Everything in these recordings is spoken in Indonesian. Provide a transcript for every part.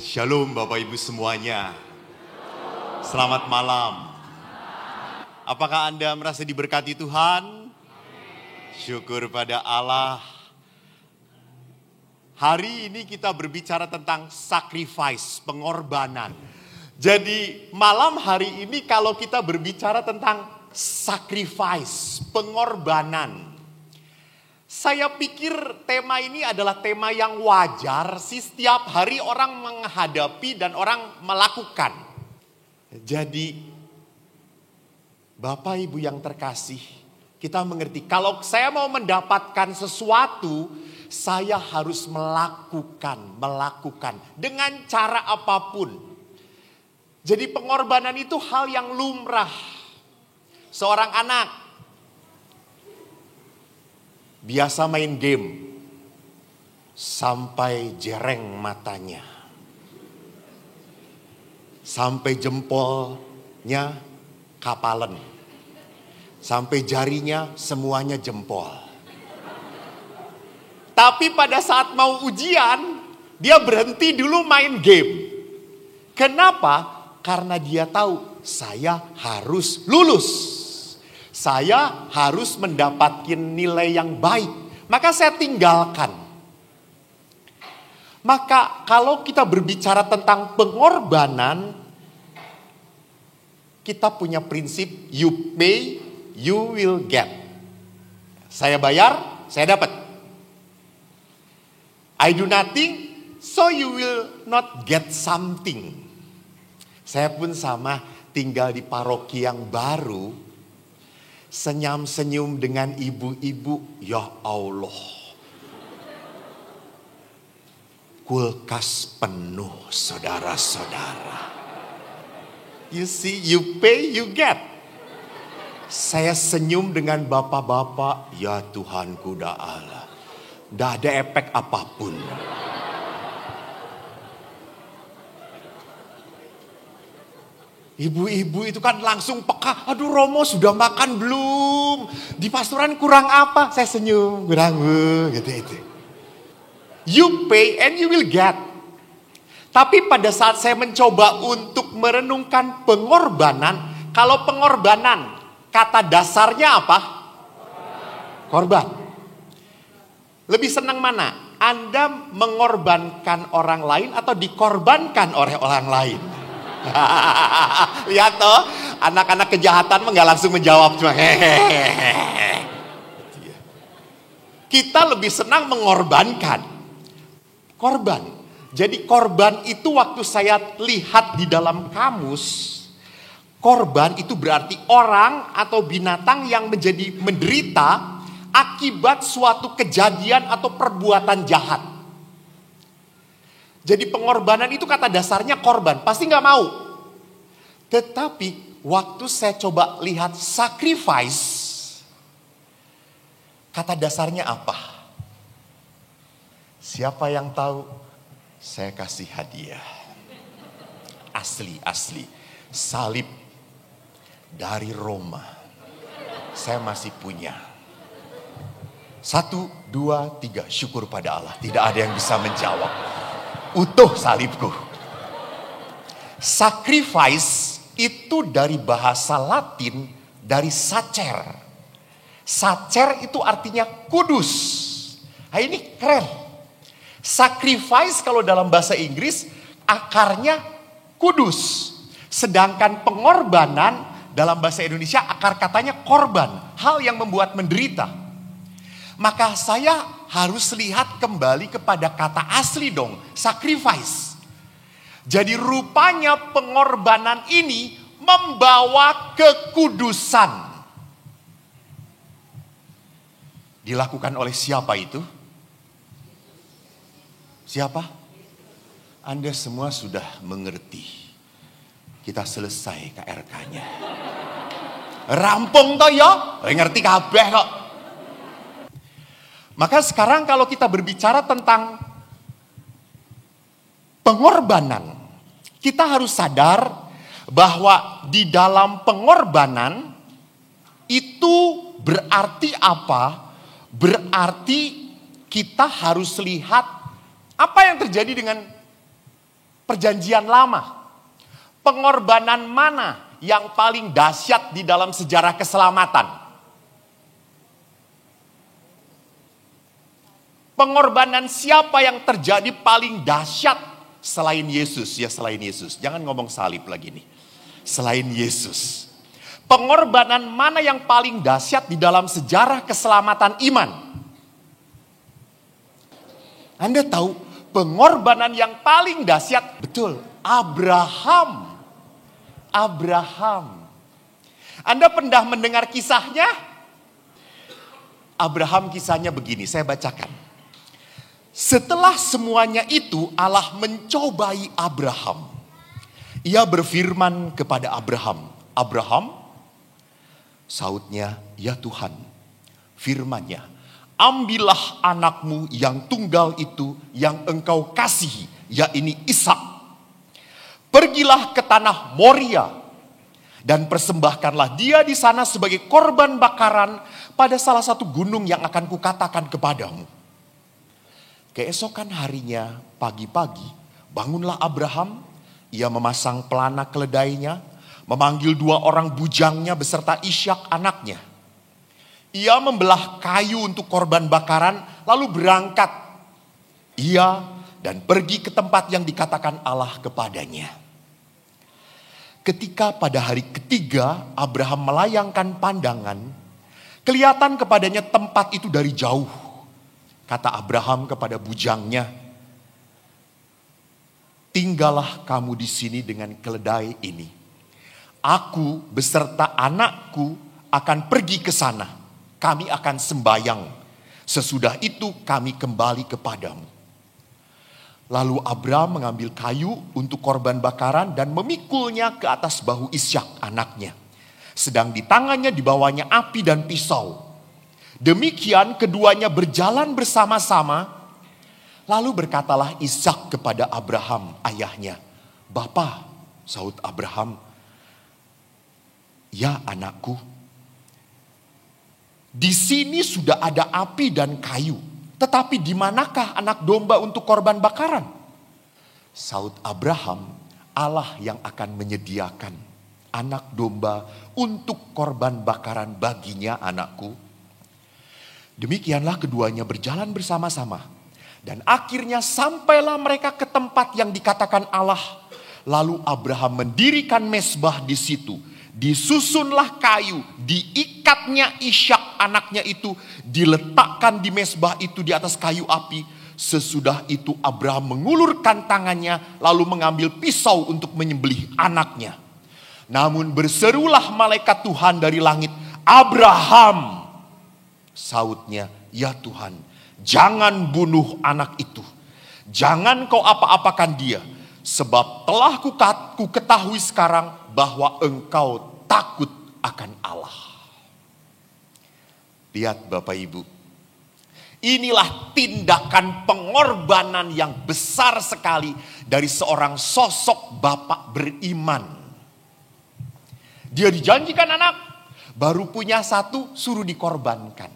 Shalom Bapak Ibu semuanya. Selamat malam. Apakah Anda merasa diberkati Tuhan? Syukur pada Allah. Hari ini kita berbicara tentang sacrifice, pengorbanan. Jadi malam hari ini kalau kita berbicara tentang sacrifice, pengorbanan. Saya pikir tema ini adalah tema yang wajar sih, setiap hari orang menghadapi dan orang melakukan. Jadi Bapak Ibu yang terkasih, kita mengerti kalau saya mau mendapatkan sesuatu, saya harus melakukan dengan cara apapun. Jadi pengorbanan itu hal yang lumrah. Seorang anak biasa main game sampai jereng matanya, sampai jempolnya kapalan, sampai jarinya semuanya jempol. Tapi pada saat mau ujian, dia berhenti dulu main game. Kenapa? Karena dia tahu saya harus lulus. Saya harus mendapatkan nilai yang baik. Maka saya tinggalkan. Maka kalau kita berbicara tentang pengorbanan, kita punya prinsip you pay, you will get. Saya bayar, saya dapat. I do nothing, so you will not get something. Saya pun sama, tinggal di paroki yang baru. Senyum-senyum dengan ibu-ibu, ya Allah. Kulkas penuh, saudara-saudara. You see, you pay, you get. Saya senyum dengan bapak-bapak, ya Tuhanku da Allah. Tidak ada efek apapun. Ibu-ibu itu kan langsung peka. Aduh Romo sudah makan belum? Di pastoran kurang apa? Saya senyum. Kurang gitu. You pay and you will get. Tapi pada saat saya mencoba untuk merenungkan pengorbanan. Kalau pengorbanan, kata dasarnya apa? Korban. Lebih senang mana? Anda mengorbankan orang lain atau dikorbankan oleh orang lain? Lihat toh, anak-anak kejahatan nggak langsung menjawab, cuma hehehe. Kita lebih senang mengorbankan. Korban. Jadi korban itu waktu saya lihat di dalam kamus, korban itu berarti orang atau binatang yang menjadi menderita akibat suatu kejadian atau perbuatan jahat. Jadi pengorbanan itu kata dasarnya korban. Pasti gak mau. Tetapi waktu saya coba lihat sacrifice. Kata dasarnya apa? Siapa yang tahu? Saya kasih hadiah. Asli. Salib dari Roma. Saya masih punya. 1, 2, 3. Syukur pada Allah. Tidak ada yang bisa menjawab. Utuh salibku. Sacrifice itu dari bahasa Latin, dari sacer. Sacer itu artinya kudus. Nah ini keren. Sacrifice kalau dalam bahasa Inggris akarnya kudus. Sedangkan pengorbanan dalam bahasa Indonesia akar katanya korban. Hal yang membuat menderita. Maka saya harus lihat kembali kepada kata asli dong, sacrifice. Jadi rupanya pengorbanan ini membawa kekudusan. Dilakukan oleh siapa itu? Siapa? Anda semua sudah mengerti. Kita selesai KRK-nya. Rampung toh ya, ngerti kabeh kok. Maka sekarang kalau kita berbicara tentang pengorbanan, kita harus sadar bahwa di dalam pengorbanan itu berarti apa? Berarti kita harus lihat apa yang terjadi dengan Perjanjian lama. Pengorbanan mana yang paling dahsyat di dalam sejarah keselamatan? Pengorbanan siapa yang terjadi paling dahsyat selain Yesus? Ya selain Yesus. Jangan ngomong salib lagi nih. Selain Yesus. Pengorbanan mana yang paling dahsyat di dalam sejarah keselamatan iman? Anda tahu pengorbanan yang paling dahsyat? Betul, Abraham. Abraham. Anda pernah mendengar kisahnya? Abraham kisahnya begini, saya bacakan. Setelah semuanya itu Allah mencobai Abraham. Ia berfirman kepada Abraham, Abraham, sautnya, ya Tuhan, firman-Nya, ambillah anakmu yang tunggal itu yang engkau kasihi, yakni Ishak. Pergilah ke tanah Moria dan persembahkanlah dia di sana sebagai korban bakaran pada salah satu gunung yang akan kukatakan kepadamu. Keesokan harinya pagi-pagi bangunlah Abraham, ia memasang pelana keledainya, memanggil 2 orang bujangnya beserta Ishak anaknya. Ia membelah kayu untuk korban bakaran lalu berangkat. Ia dan pergi ke tempat yang dikatakan Allah kepadanya. Ketika pada hari ketiga Abraham melayangkan pandangan, kelihatan kepadanya tempat itu dari jauh. Kata Abraham kepada bujangnya, tinggallah kamu di sini dengan keledai ini. Aku beserta anakku akan pergi ke sana. Kami akan sembayang. Sesudah itu kami kembali kepadamu. Lalu Abraham mengambil kayu untuk korban bakaran dan memikulnya ke atas bahu Ishak anaknya. Sedang di tangannya dibawanya api dan pisau. Demikian keduanya berjalan bersama-sama. Lalu berkatalah Ishak kepada Abraham ayahnya, Bapa, sahut Abraham, ya anakku, di sini sudah ada api dan kayu. Tetapi di manakah anak domba untuk korban bakaran? Sahut Abraham, Allah yang akan menyediakan anak domba untuk korban bakaran baginya anakku. Demikianlah keduanya berjalan bersama-sama. Dan akhirnya sampailah mereka ke tempat yang dikatakan Allah. Lalu Abraham mendirikan mezbah di situ. Disusunlah kayu, diikatnya Ishak anaknya itu, diletakkan di mezbah itu di atas kayu api. Sesudah itu Abraham mengulurkan tangannya lalu mengambil pisau untuk menyembelih anaknya. Namun berserulah malaikat Tuhan dari langit, Abraham, sautnya, ya Tuhan, jangan bunuh anak itu. Jangan kau apa-apakan dia. Sebab telah ku ketahui sekarang bahwa engkau takut akan Allah. Lihat Bapak Ibu. Inilah tindakan pengorbanan yang besar sekali dari seorang sosok bapak beriman. Dia dijanjikan anak, baru punya satu, suruh dikorbankan.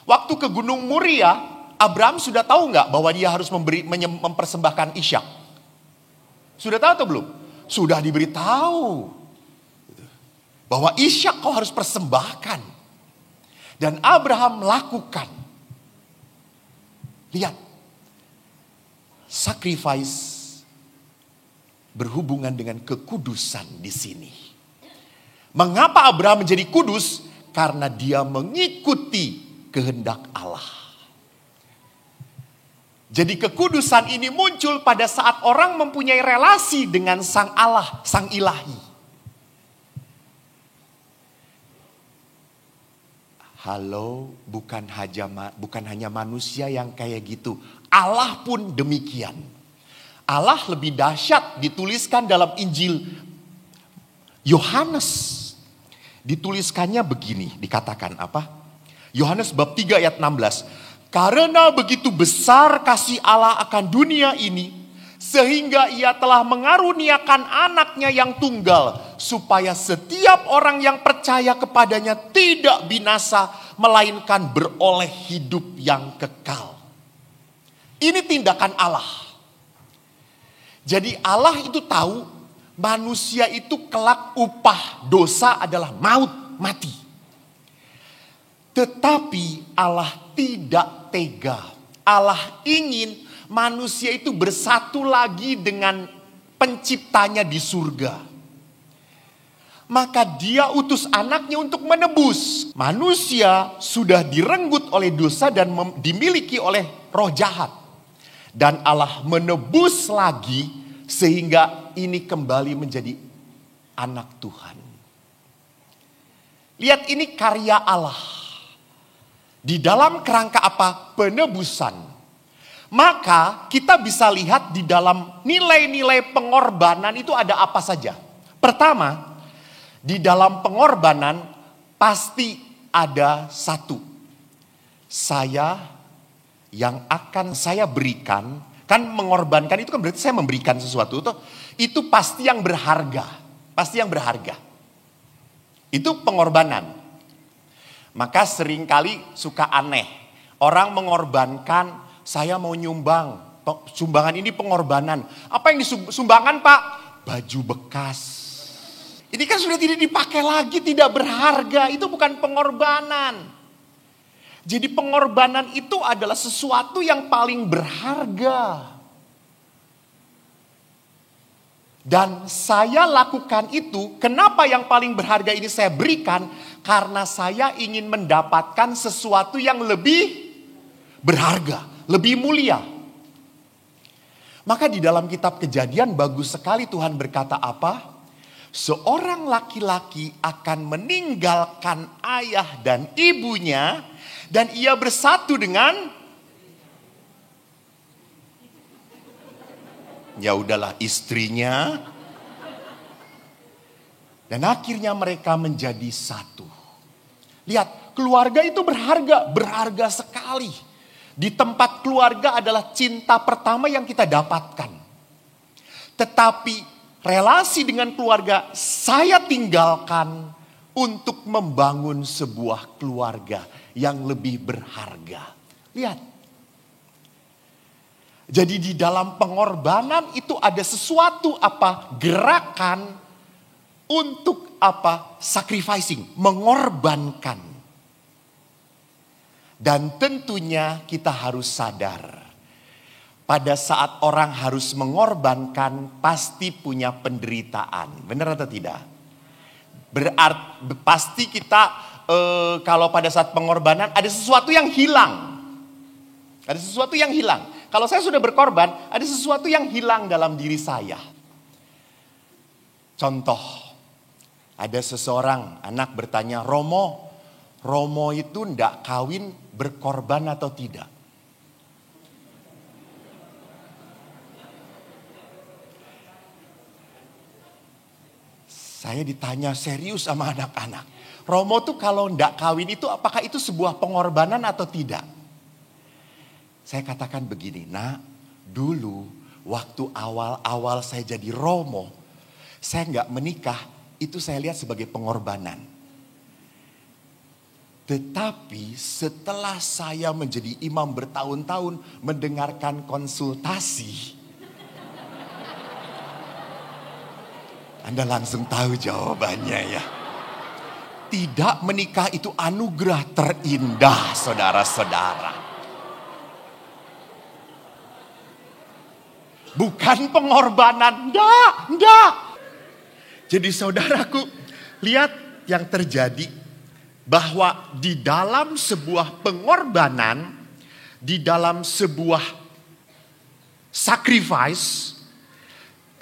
Waktu ke Gunung Moria, Abraham sudah tahu nggak bahwa dia harus mempersembahkan Ishak? Sudah tahu atau belum? Sudah diberitahu bahwa Ishak kau harus persembahkan. Dan Abraham melakukan. Lihat, sacrifice berhubungan dengan kekudusan di sini. Mengapa Abraham menjadi kudus? Karena dia mengikuti kehendak Allah. Jadi kekudusan ini muncul pada saat orang mempunyai relasi dengan Sang Allah, Sang Ilahi. Halo, bukan hanya manusia yang kayak gitu. Allah pun demikian. Allah lebih dahsyat dituliskan dalam Injil Yohanes. Dituliskannya begini, dikatakan apa? Yohanes bab 3 ayat 16. Karena begitu besar kasih Allah akan dunia ini, sehingga ia telah mengaruniakan anaknya yang tunggal, supaya setiap orang yang percaya kepadanya tidak binasa, melainkan beroleh hidup yang kekal. Ini tindakan Allah. Jadi Allah itu tahu manusia itu kelak upah dosa adalah maut, mati. Tetapi Allah tidak tega. Allah ingin manusia itu bersatu lagi dengan penciptanya di surga. Maka dia utus anaknya untuk menebus. Manusia sudah direnggut oleh dosa dan dimiliki oleh roh jahat. Dan Allah menebus lagi sehingga ini kembali menjadi anak Tuhan. Lihat, ini karya Allah. Di dalam kerangka apa? Penebusan. Maka kita bisa lihat di dalam nilai-nilai pengorbanan itu ada apa saja. Pertama, di dalam pengorbanan pasti ada satu. Saya yang akan saya berikan, kan mengorbankan itu kan berarti saya memberikan sesuatu. Itu pasti yang berharga. Pasti yang berharga. Itu pengorbanan. Maka seringkali suka aneh. Orang mengorbankan, saya mau nyumbang. Sumbangan ini pengorbanan. Apa yang disumbangkan, Pak? Baju bekas. Ini kan sudah tidak dipakai lagi, tidak berharga. Itu bukan pengorbanan. Jadi pengorbanan itu adalah sesuatu yang paling berharga. Dan saya lakukan itu, kenapa yang paling berharga ini saya berikan? Karena saya ingin mendapatkan sesuatu yang lebih berharga, lebih mulia. Maka di dalam kitab Kejadian bagus sekali Tuhan berkata apa? Seorang laki-laki akan meninggalkan ayah dan ibunya dan ia bersatu dengan, ya udahlah, istrinya. Dan akhirnya mereka menjadi satu. Lihat, keluarga itu berharga, berharga sekali. Di tempat keluarga adalah cinta pertama yang kita dapatkan. Tetapi relasi dengan keluarga saya tinggalkan untuk membangun sebuah keluarga yang lebih berharga. Lihat. Jadi di dalam pengorbanan itu ada sesuatu apa? Gerakan untuk apa? Sacrificing, mengorbankan. Dan tentunya kita harus sadar. Pada saat orang harus mengorbankan pasti punya penderitaan. Benar atau tidak? Berarti pasti kita kalau pada saat pengorbanan ada sesuatu yang hilang. Ada sesuatu yang hilang. Kalau saya sudah berkorban, ada sesuatu yang hilang dalam diri saya. Contoh, ada seseorang anak bertanya, Romo itu ndak kawin berkorban atau tidak? Saya ditanya serius sama anak-anak. Romo tuh kalau ndak kawin itu apakah itu sebuah pengorbanan atau tidak? Saya katakan begini, nak, dulu waktu awal-awal saya jadi Romo, saya nggak menikah, itu saya lihat sebagai pengorbanan. Tetapi setelah saya menjadi imam bertahun-tahun mendengarkan konsultasi, Anda langsung tahu jawabannya ya. Tidak menikah itu anugerah terindah, saudara-saudara. Bukan pengorbanan, enggak. Jadi saudaraku, lihat yang terjadi. Bahwa di dalam sebuah pengorbanan, di dalam sebuah sacrifice,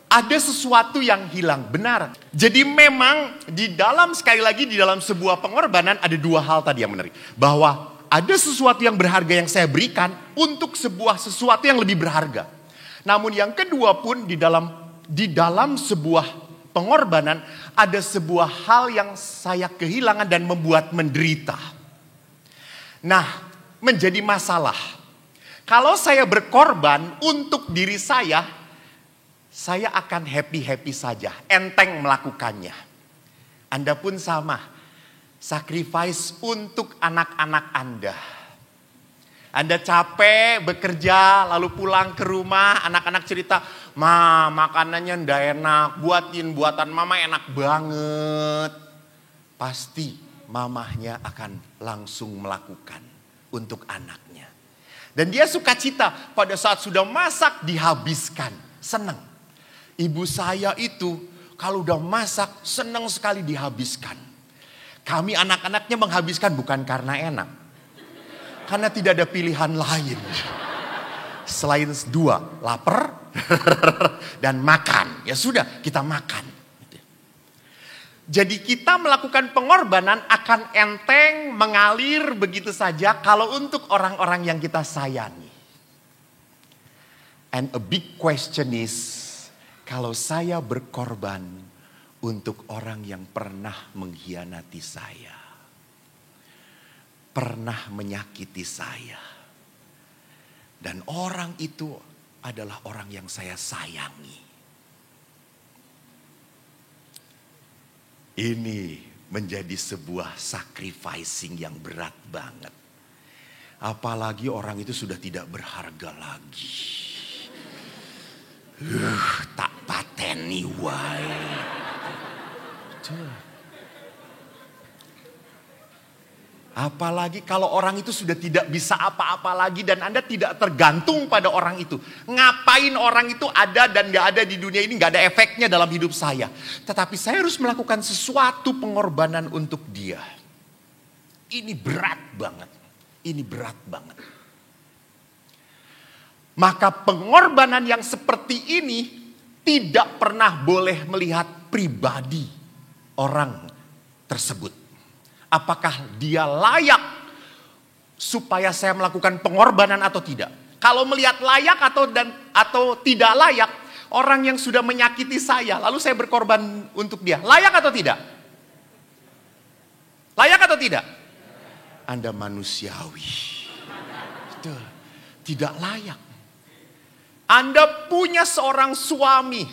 ada sesuatu yang hilang, benar. Jadi memang di dalam, sekali lagi di dalam sebuah pengorbanan ada dua hal tadi yang menarik. Bahwa ada sesuatu yang berharga yang saya berikan untuk sesuatu yang lebih berharga. Namun yang kedua pun di dalam sebuah pengorbanan ada sebuah hal yang saya kehilangan dan membuat menderita. Nah, menjadi masalah. Kalau saya berkorban untuk diri saya akan happy-happy saja, enteng melakukannya. Anda pun sama, sacrifice untuk anak-anak Anda. Anda capek bekerja, lalu pulang ke rumah, anak-anak cerita, "Ma, makanannya ndak enak, buatan mama enak banget." Pasti mamahnya akan langsung melakukan untuk anaknya. Dan dia sukacita pada saat sudah masak dihabiskan, senang. Ibu saya itu kalau udah masak senang sekali dihabiskan. Kami anak-anaknya menghabiskan bukan karena enak. Karena tidak ada pilihan lain. Selain dua, lapar dan makan. Ya sudah, kita makan. Jadi kita melakukan pengorbanan akan enteng, mengalir begitu saja kalau untuk orang-orang yang kita sayangi. And a big question is, kalau saya berkorban untuk orang yang pernah mengkhianati saya, pernah menyakiti saya, dan orang itu adalah orang yang saya sayangi. Ini menjadi sebuah sacrificing yang berat banget. Apalagi orang itu sudah tidak berharga lagi. Tak pateni wae. Apalagi kalau orang itu sudah tidak bisa apa-apa lagi dan Anda tidak tergantung pada orang itu. Ngapain orang itu ada dan gak ada di dunia ini, gak ada efeknya dalam hidup saya. Tetapi saya harus melakukan sesuatu pengorbanan untuk dia. Ini berat banget. Ini berat banget. Maka pengorbanan yang seperti ini tidak pernah boleh melihat pribadi orang tersebut. Apakah dia layak supaya saya melakukan pengorbanan atau tidak? Kalau melihat layak atau tidak layak, orang yang sudah menyakiti saya, lalu saya berkorban untuk dia, layak atau tidak? Layak atau tidak? Anda manusiawi. Betul. Tidak layak. Anda punya seorang suami,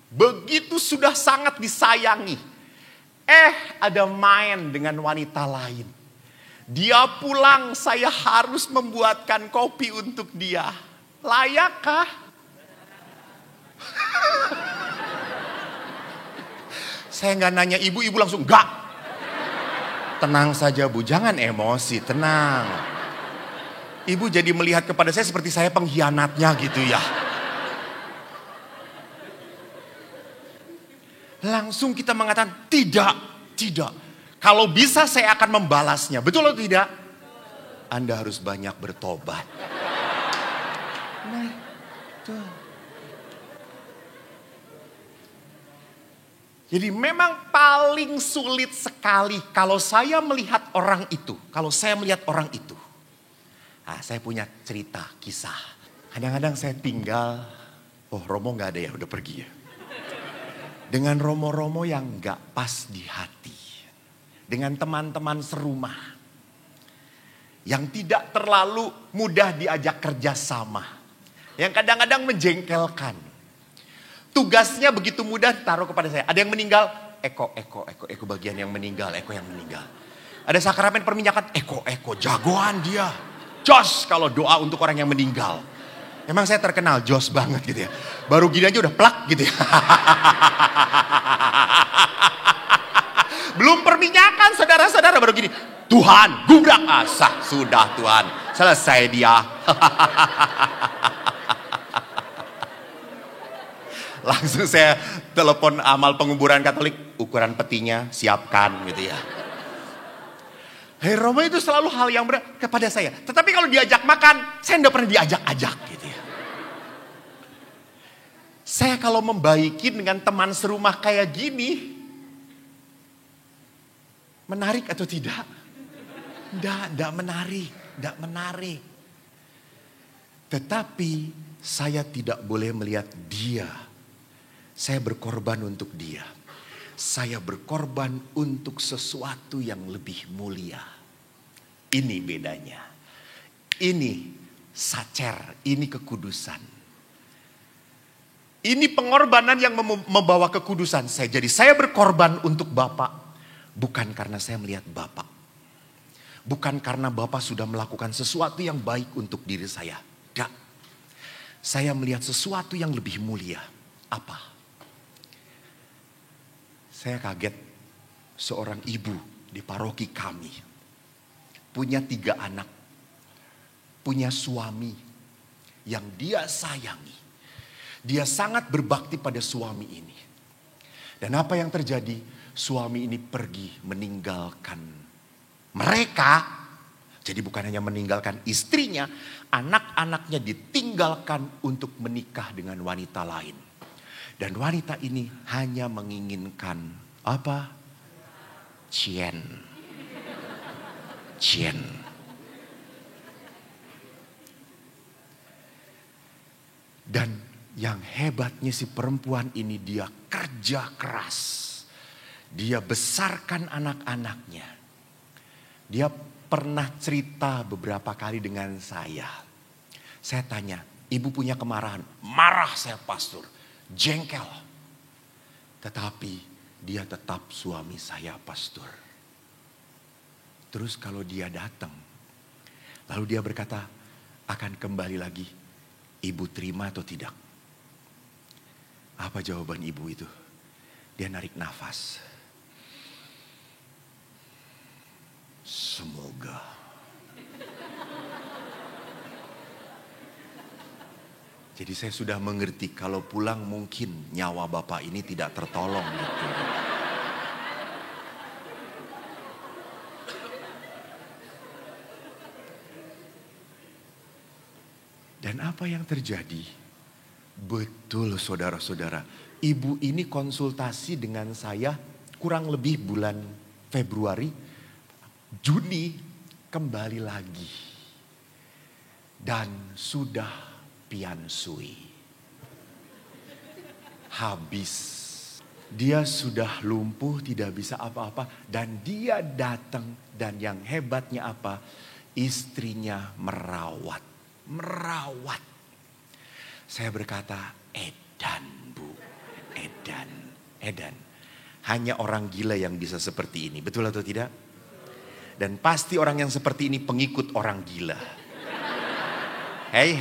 begitu sudah sangat disayangi. Ada main dengan wanita lain. Dia pulang, saya harus membuatkan kopi untuk dia. Layakkah? Saya nggak nanya ibu langsung enggak. Tenang saja Bu, jangan emosi, tenang. Ibu jadi melihat kepada saya seperti saya pengkhianatnya gitu ya. Langsung kita mengatakan tidak. Kalau bisa saya akan membalasnya. Betul atau tidak? Anda harus banyak bertobat. Nah, tuh. Jadi memang paling sulit sekali kalau saya melihat orang itu. Saya punya cerita, kisah. Kadang-kadang saya tinggal, Romo gak ada ya, udah pergi ya. Dengan romo-romo yang gak pas di hati. Dengan teman-teman serumah. Yang tidak terlalu mudah diajak kerjasama. Yang kadang-kadang menjengkelkan. Tugasnya begitu mudah ditaruh kepada saya. Ada yang meninggal, Eko bagian yang meninggal, Eko yang meninggal. Ada sakramen perminyakan, Eko jagoan dia. Jos kalau doa untuk orang yang meninggal. Emang saya terkenal jos banget gitu ya. Baru gini aja udah plak gitu ya. Belum perminyakan saudara-saudara baru gini. Tuhan gubrak asah sudah Tuhan. Selesai dia. Langsung saya telepon amal penguburan Katolik. Ukuran petinya siapkan gitu ya. Romo itu selalu hal yang berat kepada saya. Tetapi kalau diajak makan, saya tidak pernah diajak-ajak gitu ya. Saya kalau membaiki dengan teman serumah kayak gini, menarik atau tidak? Tidak menarik. Tetapi saya tidak boleh melihat dia. Saya berkorban untuk dia. Saya berkorban untuk sesuatu yang lebih mulia. Ini bedanya. Ini sacer, ini kekudusan. Ini pengorbanan yang membawa kekudusan. Jadi saya berkorban untuk Bapak. Bukan karena saya melihat Bapak. Bukan karena Bapak sudah melakukan sesuatu yang baik untuk diri saya. Tidak. Saya melihat sesuatu yang lebih mulia. Apa? Saya kaget seorang ibu di paroki kami. Punya 3 anak. Punya suami yang dia sayangi. Dia sangat berbakti pada suami ini. Dan apa yang terjadi? Suami ini pergi meninggalkan mereka. Jadi bukan hanya meninggalkan istrinya, anak-anaknya ditinggalkan untuk menikah dengan wanita lain. Dan wanita ini hanya menginginkan apa? Cien. Dan yang hebatnya si perempuan ini, dia kerja keras. Dia besarkan anak-anaknya. Dia pernah cerita beberapa kali dengan saya. Saya tanya, ibu punya kemarahan? Marah saya pastor, jengkel. Tetapi dia tetap suami saya pastor. Terus kalau dia datang, lalu dia berkata, akan kembali lagi. Ibu terima atau tidak? Apa jawaban ibu itu? Dia narik nafas. Semoga. Jadi saya sudah mengerti kalau pulang mungkin nyawa Bapak ini tidak tertolong gitu. Dan apa yang terjadi? Betul saudara-saudara. Ibu ini konsultasi dengan saya kurang lebih bulan Februari. Juni kembali lagi. Dan sudah piansui. Habis. Dia sudah lumpuh, tidak bisa apa-apa. Dan dia datang dan yang hebatnya apa? Istrinya merawat. Saya berkata, edan bu, edan. Hanya orang gila yang bisa seperti ini, betul atau tidak? Dan pasti orang yang seperti ini pengikut orang gila. Hey,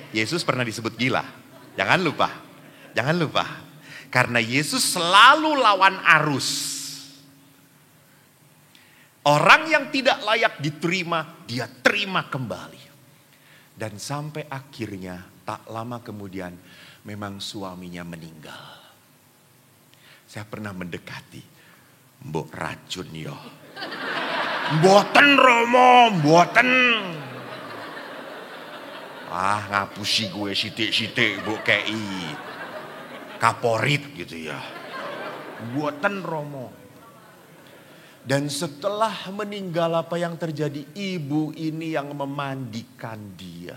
Yesus pernah disebut gila. Jangan lupa. Karena Yesus selalu lawan arus. Orang yang tidak layak diterima, dia terima kembali. Dan sampai akhirnya tak lama kemudian memang suaminya meninggal. Saya pernah mendekati. Mbok racun yo. Mboten Romo, mboten. Ngapusi gue sitik-sitik mbok kei. Kaporit gitu ya. Mboten Romo. Dan setelah meninggal apa yang terjadi? Ibu ini yang memandikan dia.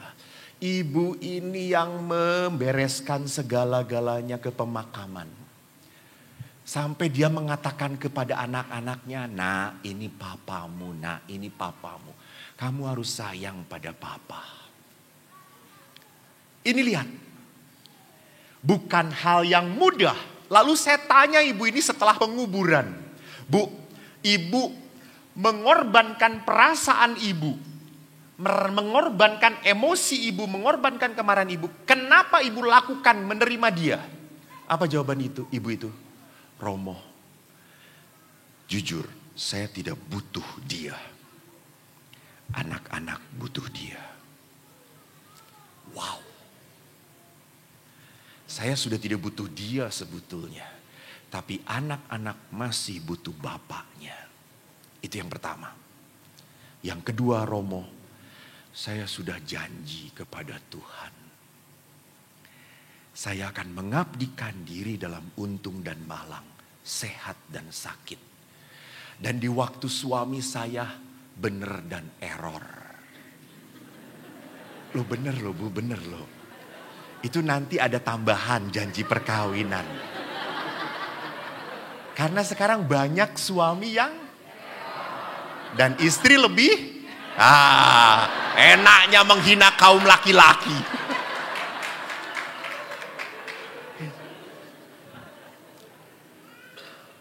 Ibu ini yang membereskan segala-galanya ke pemakaman. Sampai dia mengatakan kepada anak-anaknya, nak ini papamu, nak ini papamu. Kamu harus sayang pada papa. Ini lihat. Bukan hal yang mudah. Lalu saya tanya ibu ini setelah penguburan. Bu, ibu mengorbankan perasaan ibu, mengorbankan emosi ibu, mengorbankan kemarahan ibu. Kenapa ibu lakukan menerima dia? Apa jawaban itu? Ibu itu, Romo, jujur saya tidak butuh dia. Anak-anak butuh dia. Wow. Saya sudah tidak butuh dia sebetulnya. Tapi anak-anak masih butuh bapaknya. Itu yang pertama. Yang kedua, Romo, saya sudah janji kepada Tuhan. Saya akan mengabdikan diri dalam untung dan malang, sehat dan sakit. Dan di waktu suami saya benar dan error. Lo bener lo bu, bener lo. Itu nanti ada tambahan janji perkawinan. Karena sekarang banyak suami yang dan istri lebih enaknya menghina kaum laki-laki.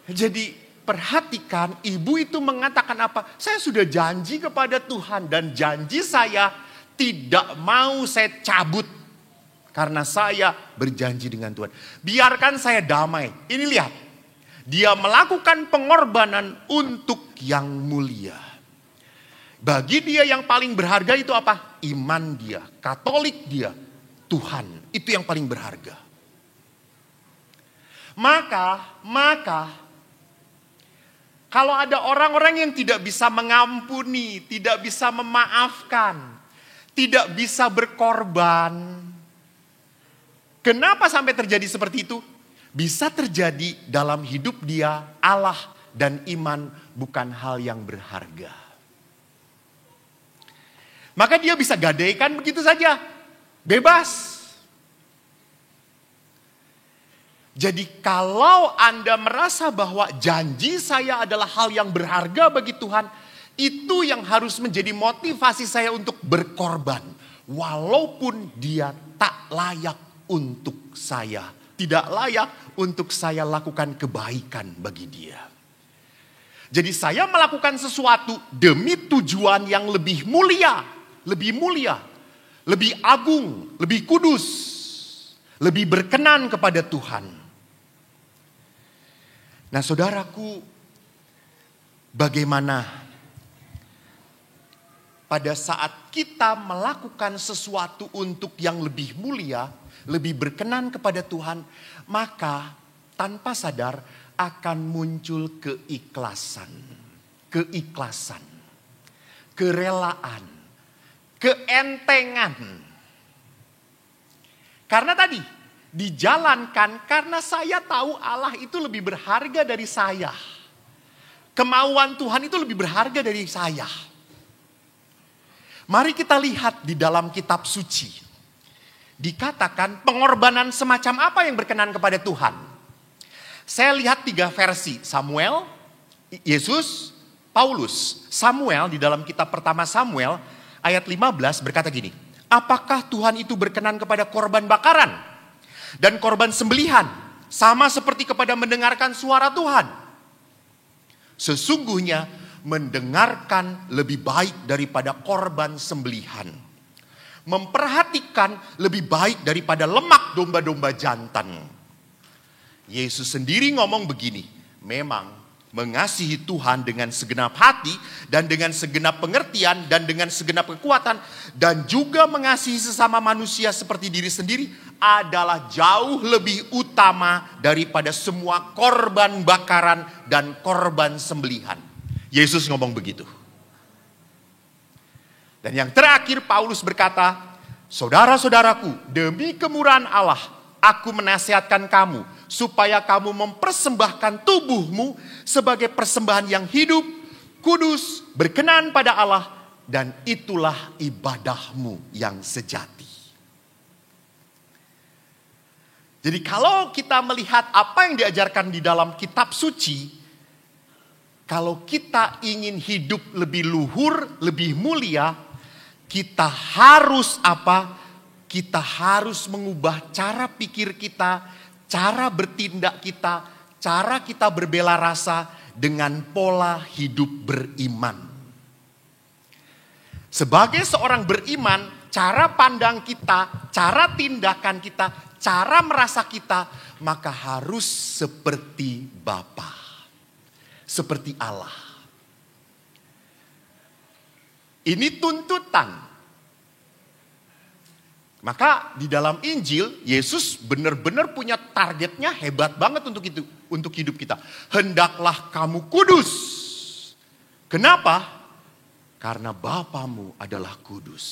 Jadi perhatikan ibu itu mengatakan apa? Saya sudah janji kepada Tuhan dan janji saya tidak mau saya cabut. Karena saya berjanji dengan Tuhan. Biarkan saya damai. Ini lihat. Dia melakukan pengorbanan untuk yang mulia. Bagi dia yang paling berharga itu apa? Iman dia, Katolik dia, Tuhan. Itu yang paling berharga. Maka kalau ada orang-orang yang tidak bisa mengampuni, tidak bisa memaafkan, tidak bisa berkorban. Kenapa sampai terjadi seperti itu? Bisa terjadi dalam hidup dia, Allah dan iman bukan hal yang berharga. Maka dia bisa gadaikan begitu saja. Bebas. Jadi kalau Anda merasa bahwa janji saya adalah hal yang berharga bagi Tuhan, itu yang harus menjadi motivasi saya untuk berkorban. Walaupun dia tak layak untuk saya. Tidak layak untuk saya lakukan kebaikan bagi dia. Jadi saya melakukan sesuatu demi tujuan yang lebih mulia, lebih agung, lebih kudus, lebih berkenan kepada Tuhan. Nah saudaraku, bagaimana pada saat kita melakukan sesuatu untuk yang lebih mulia, lebih berkenan kepada Tuhan, maka tanpa sadar akan muncul keikhlasan, kerelaan, keentengan. Karena tadi dijalankan karena saya tahu Allah itu lebih berharga dari saya. Kemauan Tuhan itu lebih berharga dari saya. Mari kita lihat di dalam kitab suci. Dikatakan pengorbanan semacam apa yang berkenan kepada Tuhan. Saya lihat 3 versi. Samuel, Yesus, Paulus. Samuel di dalam kitab pertama Samuel ayat 15 berkata gini. Apakah Tuhan itu berkenan kepada korban bakaran dan korban sembelihan sama seperti kepada mendengarkan suara Tuhan? Sesungguhnya mendengarkan lebih baik daripada korban sembelihan. Memperhatikan lebih baik daripada lemak domba-domba jantan. Yesus sendiri ngomong begini, memang mengasihi Tuhan dengan segenap hati dan dengan segenap pengertian dan dengan segenap kekuatan dan juga mengasihi sesama manusia seperti diri sendiri adalah jauh lebih utama daripada semua korban bakaran dan korban sembelihan. Yesus ngomong begitu. Dan yang terakhir Paulus berkata, saudara-saudaraku, demi kemurahan Allah, aku menasihatkan kamu supaya kamu mempersembahkan tubuhmu sebagai persembahan yang hidup, kudus, berkenan pada Allah, dan itulah ibadahmu yang sejati. Jadi kalau kita melihat apa yang diajarkan di dalam kitab suci, kalau kita ingin hidup lebih luhur, lebih mulia, kita harus apa? Kita harus mengubah cara pikir kita, cara bertindak kita, cara kita berbela rasa dengan pola hidup beriman. Sebagai seorang beriman, cara pandang kita, cara tindakan kita, cara merasa kita, maka harus seperti Bapa, seperti Allah. Ini tuntutan. Maka di dalam Injil, Yesus benar-benar punya targetnya hebat banget untuk itu, untuk hidup kita. Hendaklah kamu kudus. Kenapa? Karena Bapamu adalah kudus.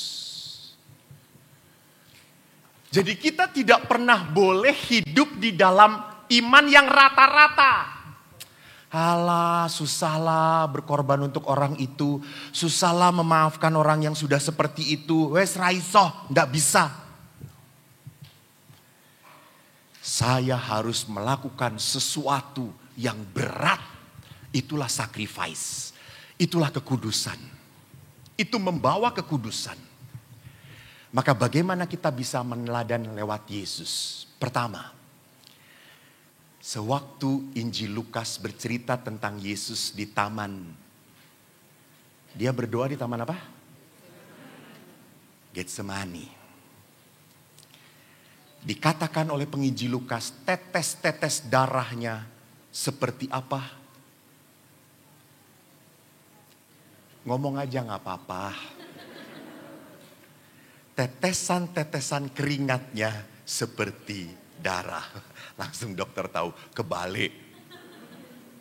Jadi kita tidak pernah boleh hidup di dalam iman yang rata-rata. Alah, susahlah berkorban untuk orang itu. Susahlah memaafkan orang yang sudah seperti itu. Wes raiso, ndak bisa. Saya harus melakukan sesuatu yang berat. Itulah sacrifice. Itulah kekudusan. Itu membawa kekudusan. Maka bagaimana kita bisa meneladani lewat Yesus? Pertama, Sewaktu Injil Lukas bercerita tentang Yesus di taman. Dia berdoa di taman apa? Getsemani. Dikatakan oleh penginjil Lukas, tetes-tetes darahnya seperti apa? Ngomong aja gak apa-apa. Tetesan-tetesan keringatnya seperti darah. Langsung dokter tahu, kebalik.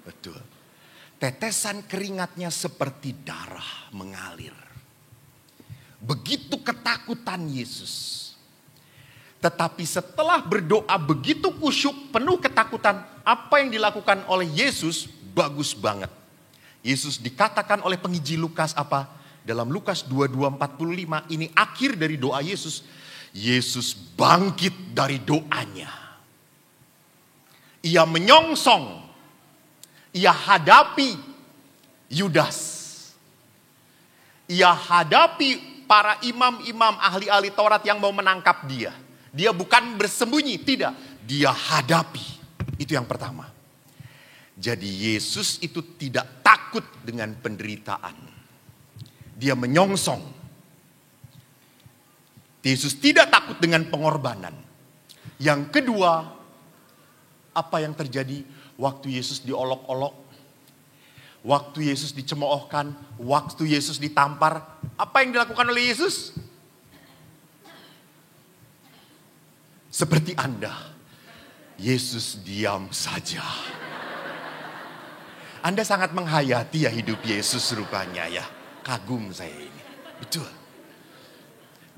Betul. Tetesan keringatnya seperti darah mengalir. Begitu ketakutan Yesus. Tetapi setelah berdoa begitu kusyuk, penuh ketakutan, apa yang dilakukan oleh Yesus bagus banget. Yesus dikatakan oleh penginjil Lukas apa? Dalam Lukas 22:45 ini akhir dari doa Yesus. Yesus bangkit dari doanya. Ia menyongsong. Ia hadapi Yudas. Ia hadapi para imam-imam ahli-ahli Taurat yang mau menangkap dia. Dia bukan bersembunyi, tidak. Dia hadapi. Itu yang pertama. Jadi Yesus itu tidak takut dengan penderitaan. Dia menyongsong. Yesus tidak takut dengan pengorbanan. Yang kedua, apa yang terjadi waktu Yesus diolok-olok? Waktu Yesus dicemoohkan, waktu Yesus ditampar, apa yang dilakukan oleh Yesus? Seperti Anda, Yesus diam saja. Anda sangat menghayati ya hidup Yesus rupanya ya. Kagum saya ini. Betul.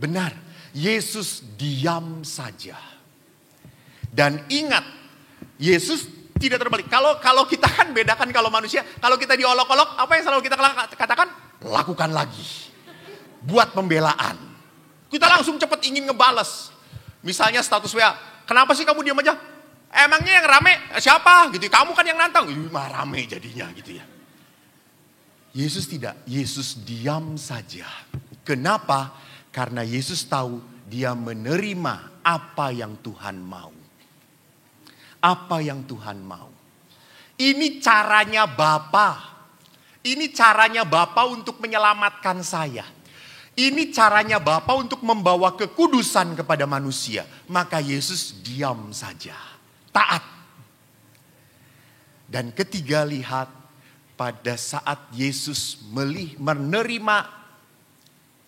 Benar, Yesus diam saja. Dan ingat, Yesus tidak terbalik. Kalau kita kan bedakan kalau manusia, kalau kita diolok-olok, apa yang selalu kita katakan? Lakukan lagi. Buat pembelaan. Kita langsung cepat ingin ngebales. Misalnya status WA, kenapa sih kamu diam aja? Emangnya yang rame siapa? Gitu. Kamu kan yang nantang. Mah rame jadinya gitu ya. Yesus tidak, Yesus diam saja. Kenapa? Karena Yesus tahu dia menerima apa yang Tuhan mau. Apa yang Tuhan mau. Ini caranya Bapa. Ini caranya Bapa untuk menyelamatkan saya. Ini caranya Bapa untuk membawa kekudusan kepada manusia. Maka Yesus diam saja. Taat. Dan ketiga, lihat pada saat Yesus menerima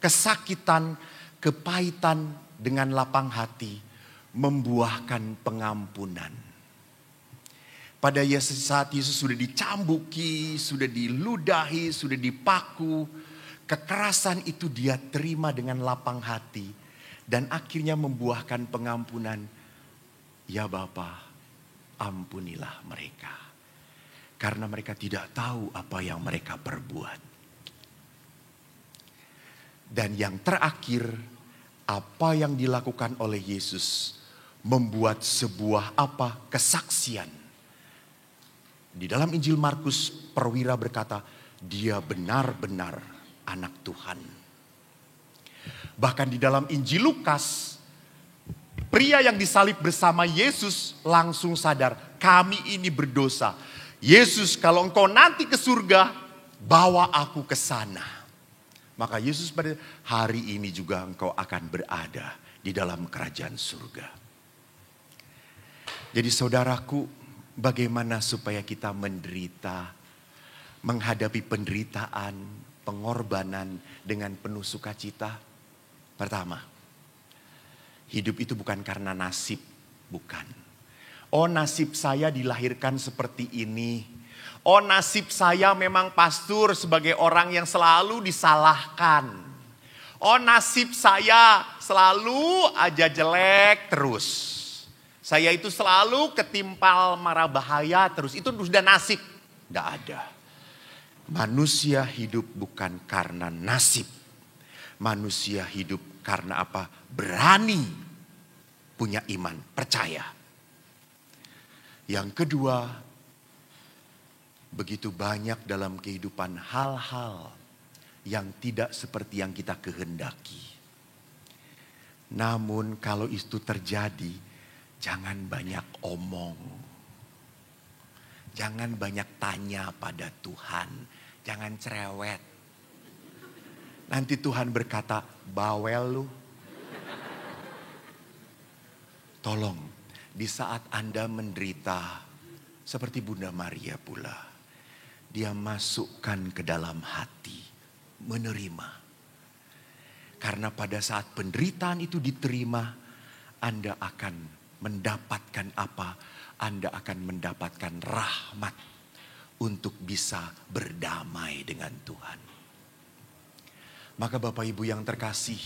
kesakitan, kepahitan dengan lapang hati, membuahkan pengampunan. Pada saat Yesus sudah dicambuki, sudah diludahi, sudah dipaku, kekerasan itu dia terima dengan lapang hati. Dan akhirnya membuahkan pengampunan. Ya Bapa, ampunilah mereka. Karena mereka tidak tahu apa yang mereka perbuat. Dan yang terakhir, apa yang dilakukan oleh Yesus membuat sebuah kesaksian. Di dalam Injil Markus, perwira berkata, dia benar-benar anak Tuhan. Bahkan di dalam Injil Lukas, pria yang disalib bersama Yesus langsung sadar, kami ini berdosa. Yesus, kalau engkau nanti ke surga, bawa aku ke sana. Maka Yesus pada hari ini juga engkau akan berada di dalam kerajaan surga. Jadi saudaraku, bagaimana supaya kita menderita, menghadapi penderitaan, pengorbanan dengan penuh sukacita? Pertama, hidup itu bukan karena nasib, bukan. Oh, nasib saya dilahirkan seperti ini. Oh, nasib saya memang pastor sebagai orang yang selalu disalahkan. Oh, nasib saya selalu aja jelek terus. Saya itu selalu ketimpal mara bahaya terus. Itu sudah nasib. Tidak ada. Manusia hidup bukan karena nasib. Manusia hidup karena apa? Berani punya iman, percaya. Yang kedua, begitu banyak dalam kehidupan hal-hal yang tidak seperti yang kita kehendaki. Namun kalau itu terjadi, jangan banyak omong. Jangan banyak tanya pada Tuhan. Jangan cerewet. Nanti Tuhan berkata, bawel lu. Tolong, di saat Anda menderita, seperti Bunda Maria pula, dia masukkan ke dalam hati, menerima. Karena pada saat penderitaan itu diterima, Anda akan mendapatkan apa? Anda akan mendapatkan rahmat untuk bisa berdamai dengan Tuhan. Maka Bapak Ibu yang terkasih,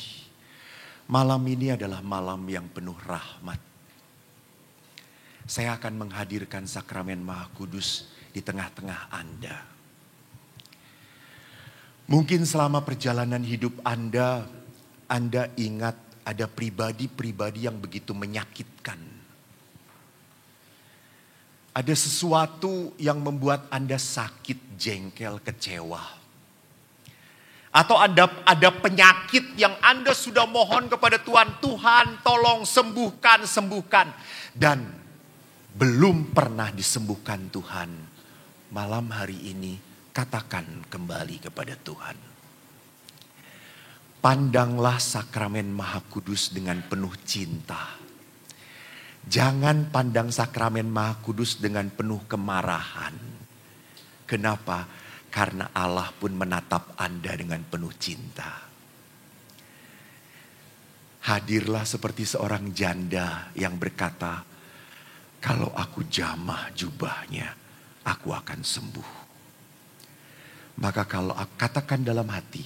malam ini adalah malam yang penuh rahmat. Saya akan menghadirkan sakramen Maha Kudus di tengah-tengah Anda. Mungkin selama perjalanan hidup Anda ingat ada pribadi-pribadi yang begitu menyakitkan. Ada sesuatu yang membuat Anda sakit, jengkel, kecewa. Atau ada penyakit yang Anda sudah mohon kepada Tuhan. Tuhan tolong sembuhkan, sembuhkan. Dan belum pernah disembuhkan Tuhan. Malam hari ini katakan kembali kepada Tuhan. Pandanglah sakramen Maha Kudus dengan penuh cinta. Jangan pandang sakramen Maha Kudus dengan penuh kemarahan. Kenapa? Karena Allah pun menatap Anda dengan penuh cinta. Hadirlah seperti seorang janda yang berkata, kalau aku jamah jubahnya, aku akan sembuh. Maka kalau aku katakan dalam hati,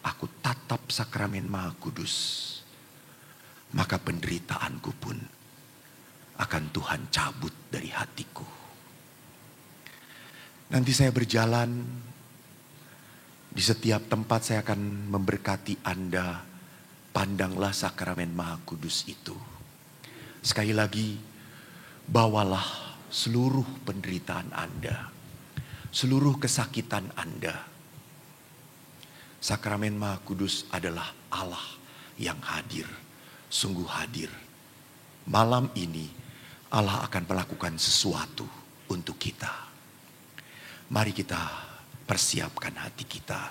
aku tatap sakramen Maha Kudus, maka penderitaanku pun akan Tuhan cabut dari hatiku. Nanti saya berjalan, di setiap tempat saya akan memberkati Anda. Pandanglah sakramen Maha Kudus itu. Sekali lagi, bawalah seluruh penderitaan Anda, seluruh kesakitan Anda. Sakramen Maha Kudus adalah Allah yang hadir, sungguh hadir. Malam ini Allah akan melakukan sesuatu untuk kita. Mari kita persiapkan hati kita.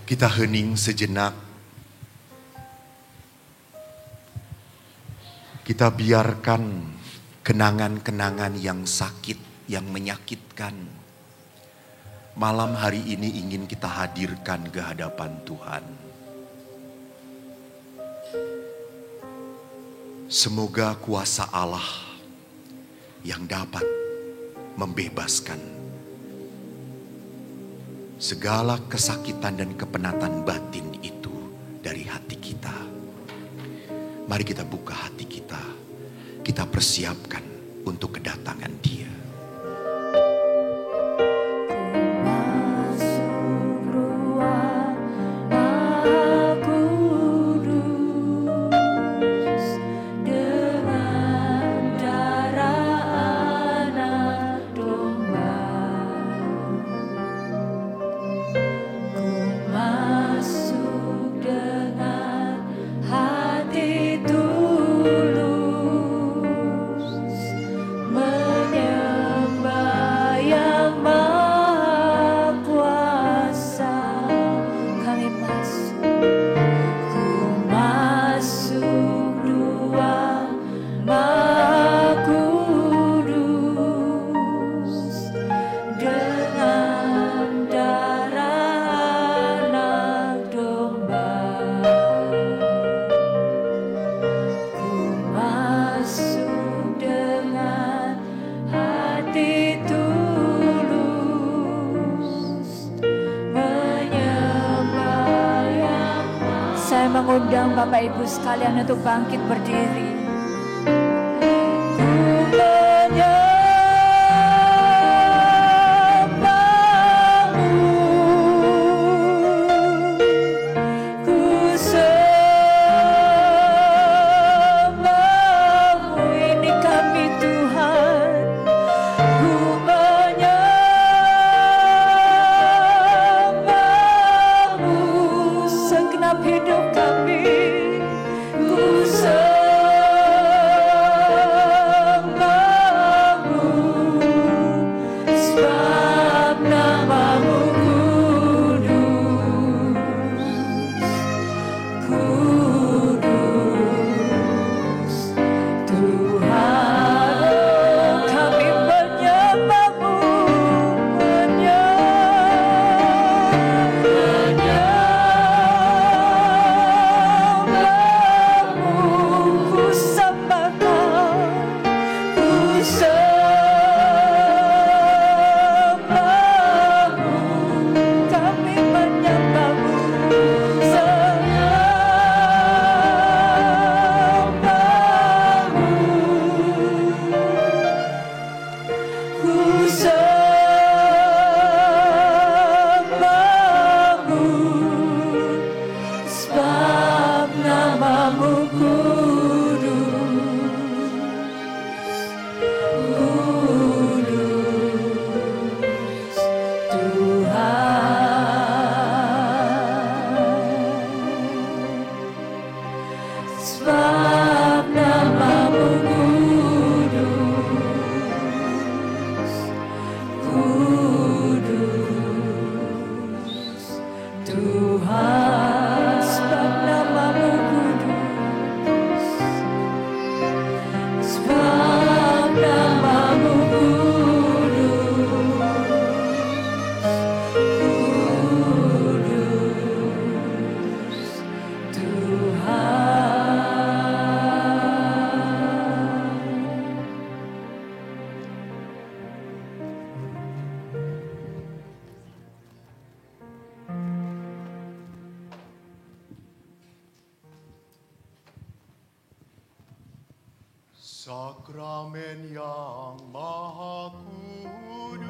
Kita hening sejenak. Kita biarkan kenangan-kenangan yang sakit, yang menyakitkan. Malam hari ini ingin kita hadirkan ke hadapan Tuhan. Semoga kuasa Allah yang dapat membebaskan segala kesakitan dan kepenatan batin itu dari hati kita. Mari kita buka hati kita. Kita persiapkan untuk kedatangan Dia. Mengundang Bapak Ibu sekalian untuk bangkit berdiri. Hidup kami, ku Sakramen yang Maha Kudus,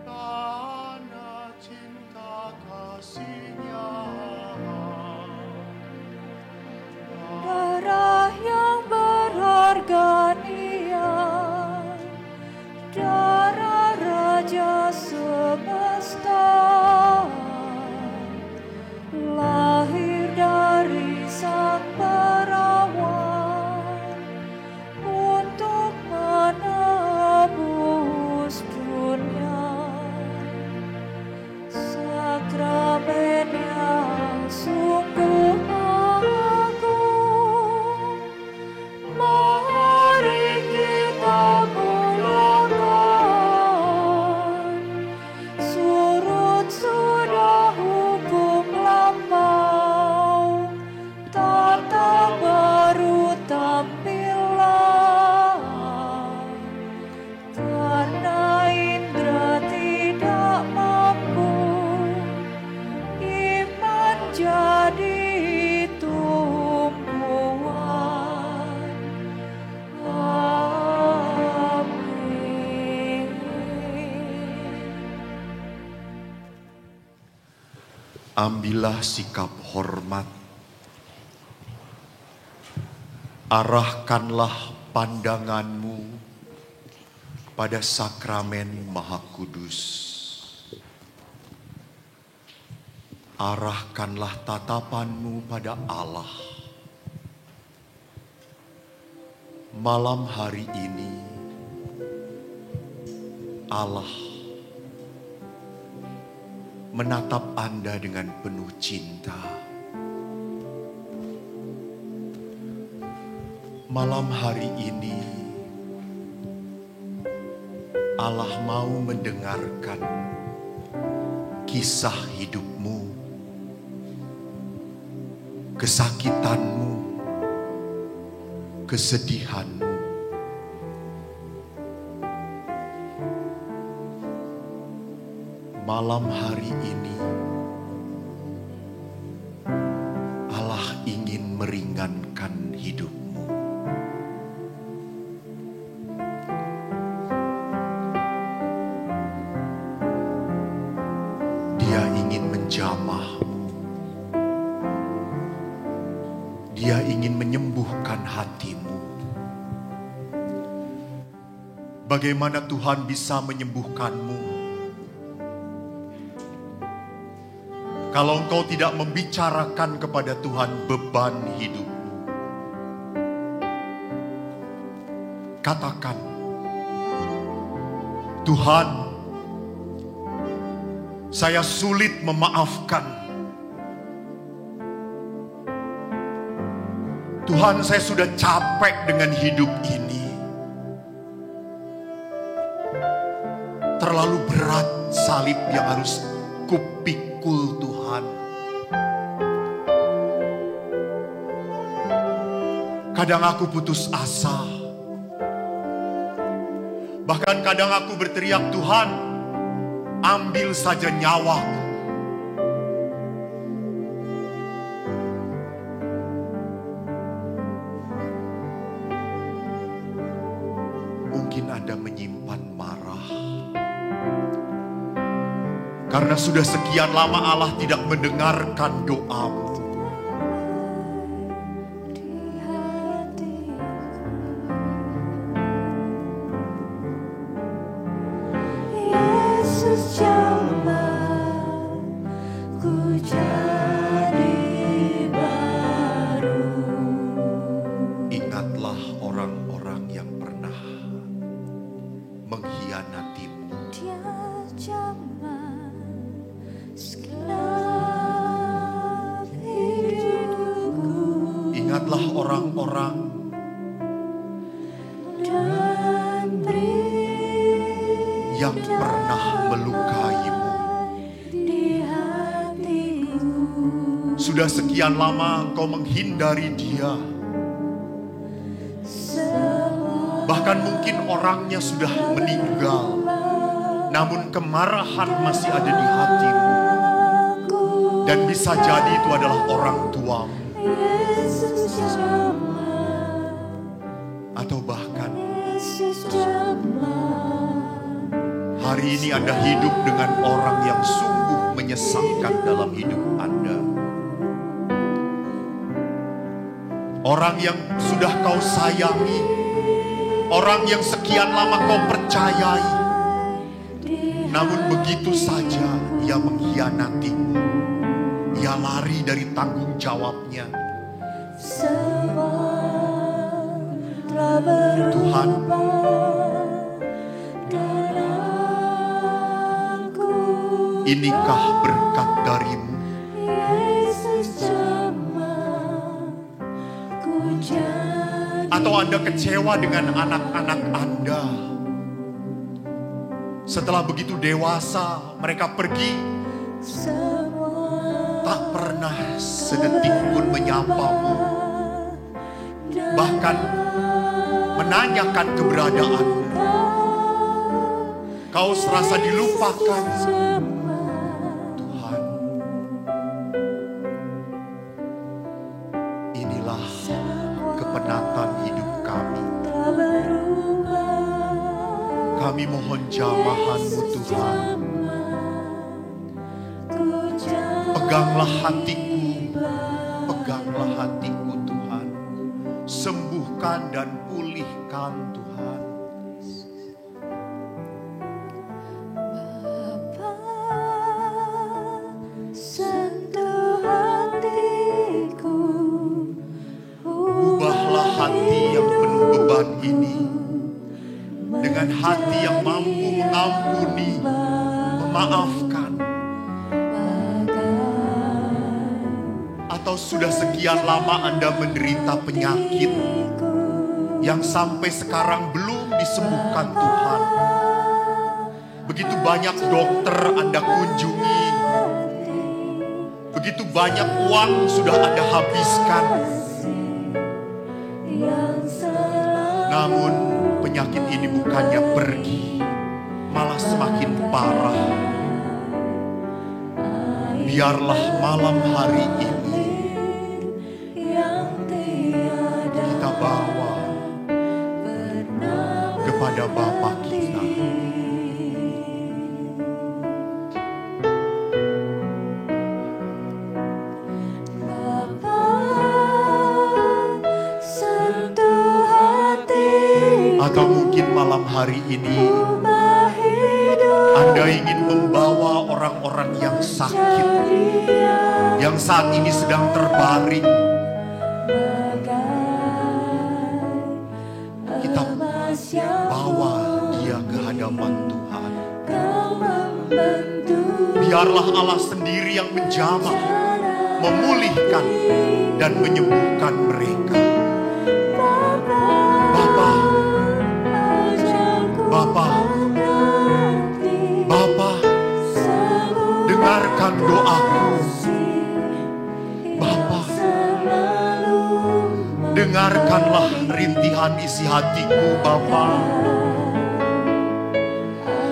tanda cinta kasih-Nya, darah yang berharga niat, darah Raja semesta, lahir dari Sang Perawan untuk menebus dunia. Sakramen yang sungguh agung, mari kita muliakan. Surut sudah hukum lampau, tata baru tampillah, karena indra tidak mampu, iman jadi tumbuhan. Amin. Ambillah sikap hormat, arahkanlah pandanganmu pada sakramen Maha Kudus. Arahkanlah tatapanmu pada Allah. Malam hari ini, Allah menatap Anda dengan penuh cinta. Malam hari ini, Allah mau mendengarkan kisah hidupmu, kesakitanmu, kesedihanmu. Malam hari ini, Allah ingin meringankan hidupmu. Dia ingin menjamahmu. Dia ingin menyembuhkan hatimu. Bagaimana Tuhan bisa menyembuhkanmu kalau engkau tidak membicarakan kepada Tuhan beban hidupmu? Katakan, Tuhan, saya sulit memaafkan. Tuhan, saya sudah capek dengan hidup ini. Terlalu berat salib yang harus kupikul Tuhan. Kadang aku putus asa. Bahkan kadang aku berteriak, Tuhan, ambil saja nyawaku. Mungkin Anda menyimpan marah. Karena sudah sekian lama Allah tidak mendengarkan doamu. Ingatlah orang-orang yang pernah mengkhianatimu. Ingatlah orang-orang yang pernah melukaimu. Sudah sekian lama engkau menghindari dia. Bahkan mungkin orangnya sudah meninggal, namun kemarahan masih ada di hatimu. Dan bisa jadi itu adalah orang tuamu. Atau bahkan hari ini Anda hidup dengan orang yang sungguh menyesakkan dalam hidup Anda. Orang yang sudah kau sayangi, orang yang sekian lama kau percayai, namun begitu saja ia mengkhianatimu. Ia lari dari tanggung jawabnya. Tuhan, inikah berkat darimu? Atau Anda kecewa dengan anak-anak Anda? Setelah begitu dewasa, mereka pergi, tak pernah sedetik pun menyapamu, bahkan menanyakan keberadaanmu. Kau serasa dilupakan. Tuhan, inilah kepenatan hidup kami. Kami mohon jamahan-Mu Tuhan. Peganglah hatiku, peganglah hatiku Tuhan. Sembuhkan dan pulihkan Tuhan. Bapa, sentuh hatiku. Ubahlah hati yang penuh beban ini dengan hati yang mampu mengampuni, memaafkan. Atau sudah sekian lama Anda menderita penyakit yang sampai sekarang belum disembuhkan Tuhan. Begitu banyak dokter Anda kunjungi, begitu banyak uang sudah Anda habiskan, namun penyakit ini bukannya pergi, malah semakin parah. Biarlah malam hari ini kita bawa kepada Bapa kita. Bapa, sentuh hatiku. Atau mungkin malam hari ini Anda ingin membawa orang-orang yang sakit, yang saat ini sedang terbaring. Kita bawa dia ke hadapan Tuhan. Biarlah Allah sendiri yang menjamah, memulihkan dan menyembuhkan mereka. Dengarkanlah rintihan isi hatiku Bapa.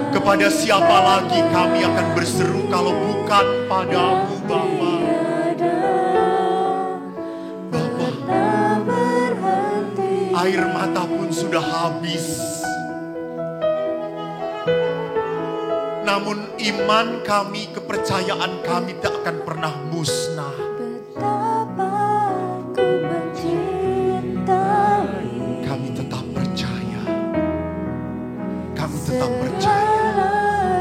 Kepada siapa lagi kami akan berseru kalau bukan padamu Bapa. Bapa, air mata pun sudah habis. Namun iman kami, kepercayaan kami tak akan pernah musnah. Kami tetap percaya. Kami tetap percaya.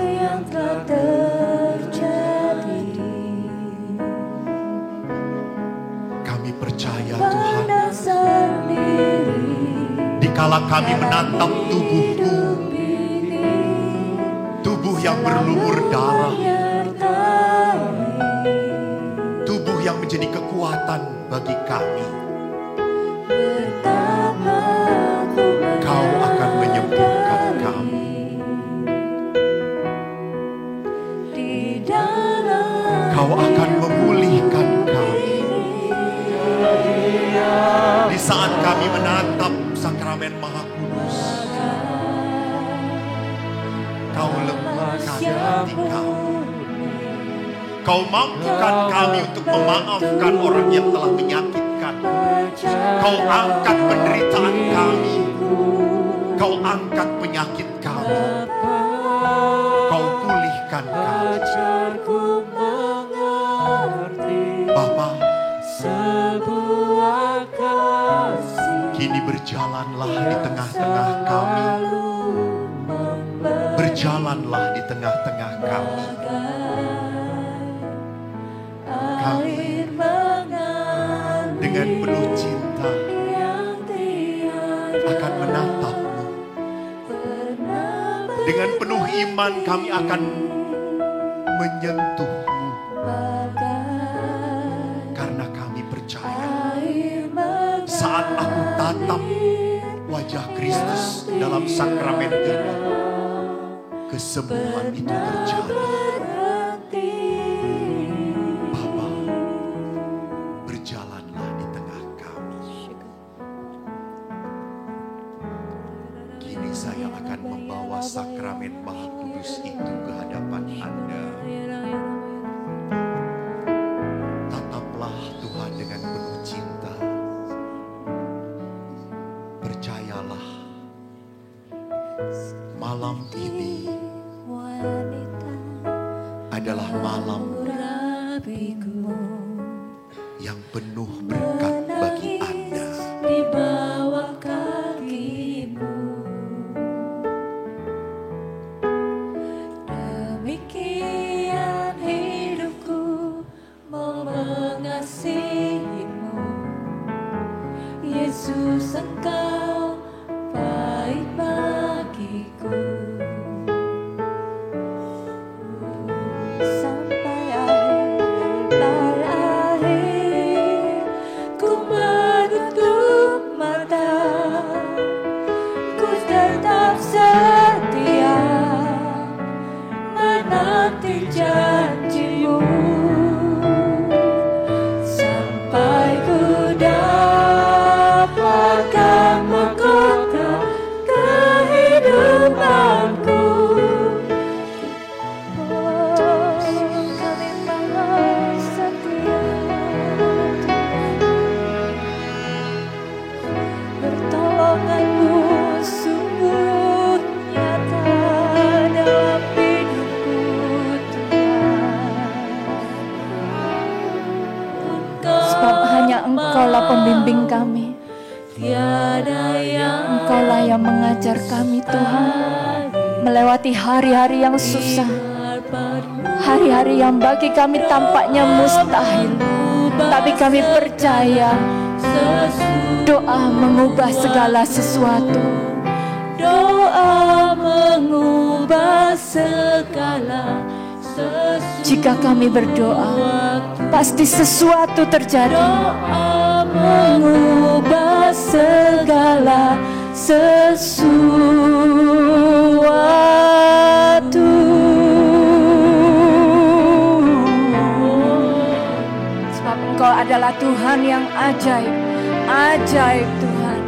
Yang telah terjadi. Kami percaya Tuhan. Dikala kami menatap tubuhku, tubuh yang berlumur darah, tubuh yang menjadi kekuatan bagi kami, Kau akan menyembuhkan kami. Kau akan memulihkan kami. Di saat kami menatap sakramen Maha Kudus, Kau lembutkan hati kami. Kau mampukan kami untuk memaafkan orang yang telah menyakitkan. Kau angkat penderitaan kami. Kau angkat penyakit kami. Kau pulihkan kami. Bapa, kini berjalanlah di tengah-tengah kami. Berjalanlah di tengah-tengah kami. Kami dengan penuh cinta akan menatap-Mu. Dengan penuh iman kami akan menyentuh-Mu. Karena kami percaya saat aku tatap wajah Kristus dalam sakramen ini, kesembuhan itu terjadi. Bapa, berjalanlah di tengah kami. Kini saya akan membawa sakramen Maha Kudus itu ke hadapan Anda. Tataplah Tuhan dengan penuh cinta. Percayalah, malam ini adalah malam yang penuh berkat bagi Anda. Di bawah kaki-Mu, demikian hidupku mau mengasihi-Mu. Yesus, Engkau baik bagiku. Sampai akhir ku menutup mata, ku tetap setia menanti janji-Mu. Sampai ku dapatkan mahkota kehidupanku. Kami balas setia, pertolongan-Mu sungguh nyata dalam hidupku, Tuhan. Sebab hanya Engkaulah pembimbing kami. Engkaulah yang mengajar kami, Tuhan, melewati hari-hari yang susah, hari-hari yang bagi kami tampaknya mustahil. Tapi kami percaya doa mengubah segala sesuatu. Doa mengubah segala sesuatu. Jika kami berdoa, pasti sesuatu terjadi. Doa mengubah segala sesuatu. Sebab Engkau adalah Tuhan yang ajaib. Ajaib Tuhan.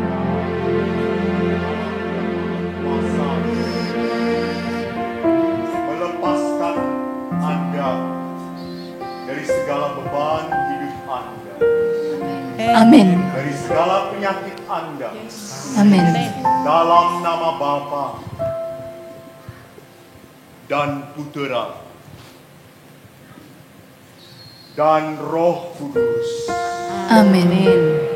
Kuasa melepaskan Anda dari segala beban hidup Anda, Amin. dari segala penyakit Anda, Amin. dalam nama Bapa dan Putera dan Roh Kudus. Amin.